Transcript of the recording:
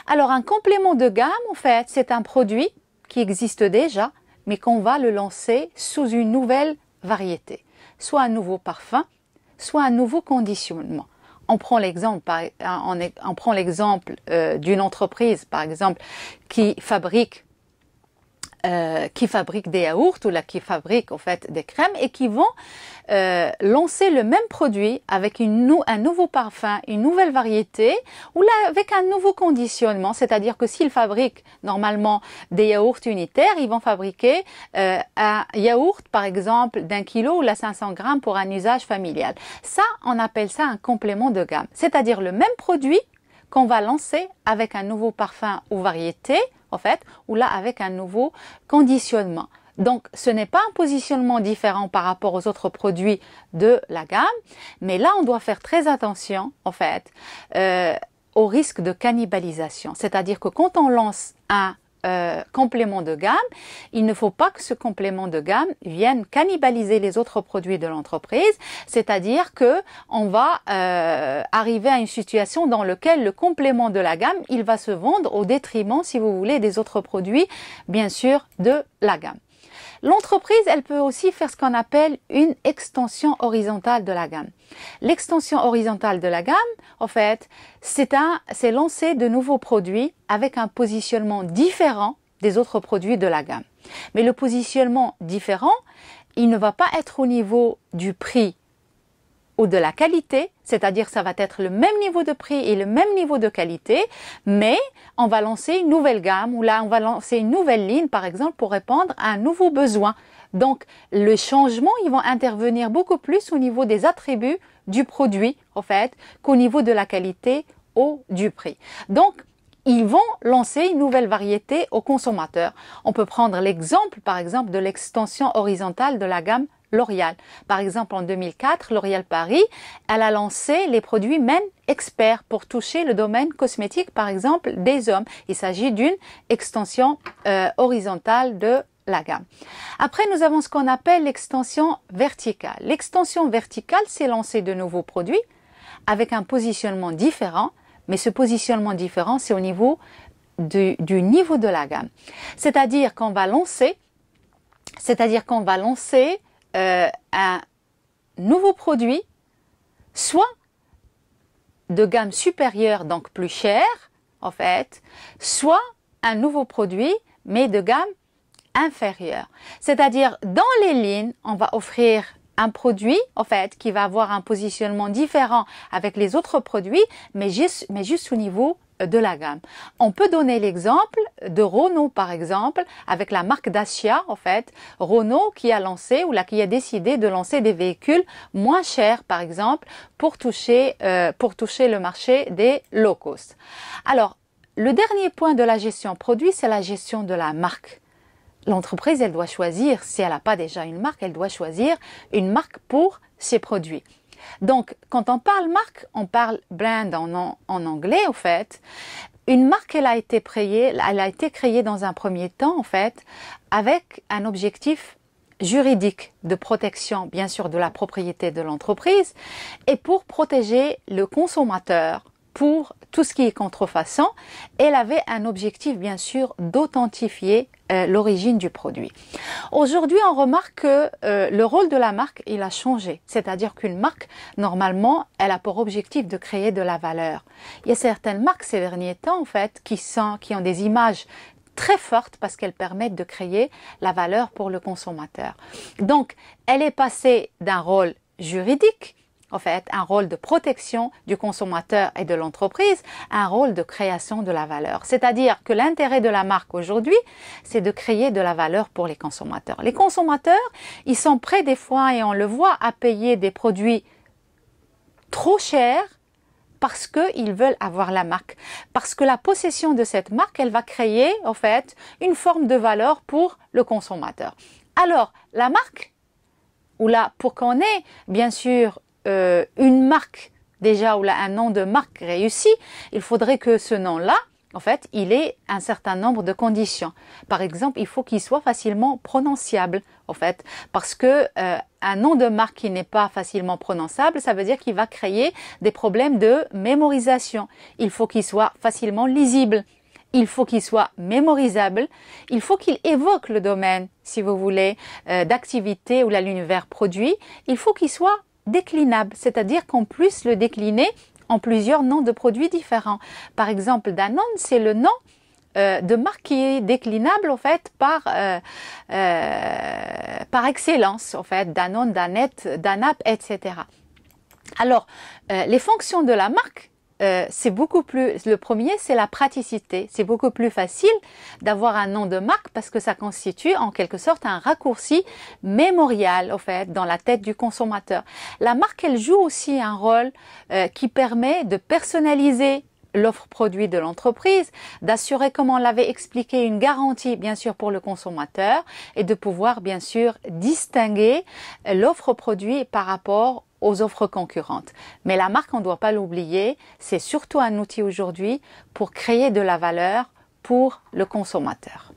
Alors, un complément de gamme, en fait, c'est un produit qui existe déjà, mais qu'on va le lancer sous une nouvelle variété. Soit un nouveau parfum, soit un nouveau conditionnement. On prend l'exemple d'une entreprise, par exemple, qui fabrique des yaourts ou là, qui fabrique en fait des crèmes et qui vont lancer le même produit avec un nouveau parfum, une nouvelle variété ou là avec un nouveau conditionnement. C'est-à-dire que s'ils fabriquent normalement des yaourts unitaires, ils vont fabriquer un yaourt par exemple d'1 kilo ou là 500 grammes pour un usage familial. Ça, on appelle ça un complément de gamme. C'est-à-dire le même produit qu'on va lancer avec un nouveau parfum ou variété, en fait, ou là avec un nouveau conditionnement. Donc, ce n'est pas un positionnement différent par rapport aux autres produits de la gamme, mais là, on doit faire très attention, en fait, au risque de cannibalisation. C'est-à-dire que quand on lance un complément de gamme, il ne faut pas que ce complément de gamme vienne cannibaliser les autres produits de l'entreprise, c'est-à-dire que on va arriver à une situation dans laquelle le complément de la gamme, il va se vendre au détriment, si vous voulez, des autres produits, bien sûr, de la gamme. L'entreprise, elle peut aussi faire ce qu'on appelle une extension horizontale de la gamme. L'extension horizontale de la gamme, en fait, c'est lancer de nouveaux produits avec un positionnement différent des autres produits de la gamme. Mais le positionnement différent, il ne va pas être au niveau du prix ou de la qualité, c'est-à-dire ça va être le même niveau de prix et le même niveau de qualité, mais on va lancer une nouvelle gamme ou là on va lancer une nouvelle ligne par exemple pour répondre à un nouveau besoin. Donc le changement, ils vont intervenir beaucoup plus au niveau des attributs du produit en fait qu'au niveau de la qualité ou du prix. Donc ils vont lancer une nouvelle variété aux consommateurs. On peut prendre l'exemple par exemple de l'extension horizontale de la gamme L'Oréal. Par exemple, en 2004, L'Oréal Paris, elle a lancé les produits Men Expert pour toucher le domaine cosmétique, par exemple, des hommes. Il s'agit d'une extension horizontale de la gamme. Après, nous avons ce qu'on appelle l'extension verticale. L'extension verticale, c'est lancer de nouveaux produits avec un positionnement différent, mais ce positionnement différent, c'est au niveau du niveau de la gamme. C'est-à-dire qu'on va lancer un nouveau produit, soit de gamme supérieure, donc plus cher, en fait, soit un nouveau produit, mais de gamme inférieure. C'est-à-dire, dans les lignes, on va offrir un produit, en fait, qui va avoir un positionnement différent avec les autres produits, mais juste au niveau de la gamme. On peut donner l'exemple de Renault par exemple, avec la marque Dacia en fait, Renault qui a lancé ou là qui a décidé de lancer des véhicules moins chers par exemple pour toucher le marché des low cost. Alors, le dernier point de la gestion produit, c'est la gestion de la marque. L'entreprise, elle doit choisir, si elle n'a pas déjà une marque, elle doit choisir une marque pour ses produits. Donc, quand on parle marque, on parle brand en anglais, en fait. Une marque, elle a été créée dans un premier temps, en fait, avec un objectif juridique de protection, bien sûr, de la propriété de l'entreprise et pour protéger le consommateur pour tout ce qui est contrefaçon. Elle avait un objectif, bien sûr, d'authentifier l'origine du produit. Aujourd'hui, on remarque que le rôle de la marque, il a changé. C'est-à-dire qu'une marque, normalement, elle a pour objectif de créer de la valeur. Il y a certaines marques ces derniers temps, en fait, qui ont des images très fortes parce qu'elles permettent de créer la valeur pour le consommateur. Donc, elle est passée d'un rôle juridique, en fait, un rôle de protection du consommateur et de l'entreprise, un rôle de création de la valeur. C'est-à-dire que l'intérêt de la marque aujourd'hui, c'est de créer de la valeur pour les consommateurs. Les consommateurs, ils sont prêts des fois, et on le voit, à payer des produits trop chers parce qu'ils veulent avoir la marque. Parce que la possession de cette marque, elle va créer, en fait, une forme de valeur pour le consommateur. Alors, la marque, ou là, pour qu'on ait, bien sûr, une marque déjà ou là un nom de marque réussi, il faudrait que ce nom-là, en fait, il est un certain nombre de conditions. Par exemple, il faut qu'il soit facilement prononciable, en fait, parce que un nom de marque qui n'est pas facilement prononçable, ça veut dire qu'il va créer des problèmes de mémorisation. Il faut qu'il soit facilement lisible. Il faut qu'il soit mémorisable, il faut qu'il évoque le domaine, si vous voulez, d'activité où l'univers produit. Il faut qu'il soit déclinable, c'est-à-dire qu'on puisse le décliner en plusieurs noms de produits différents. Par exemple, Danone, c'est le nom de marque qui est déclinable en fait par excellence, en fait, Danone, Danette, Danap, etc. Alors, les fonctions de la marque, c'est beaucoup plus, le premier c'est la praticité, c'est beaucoup plus facile d'avoir un nom de marque parce que ça constitue en quelque sorte un raccourci mémorial en fait dans la tête du consommateur. La marque elle joue aussi un rôle qui permet de personnaliser l'offre produit de l'entreprise, d'assurer, comme on l'avait expliqué, une garantie bien sûr pour le consommateur et de pouvoir bien sûr distinguer l'offre produit par rapport aux offres concurrentes. Mais la marque, on ne doit pas l'oublier, c'est surtout un outil aujourd'hui pour créer de la valeur pour le consommateur.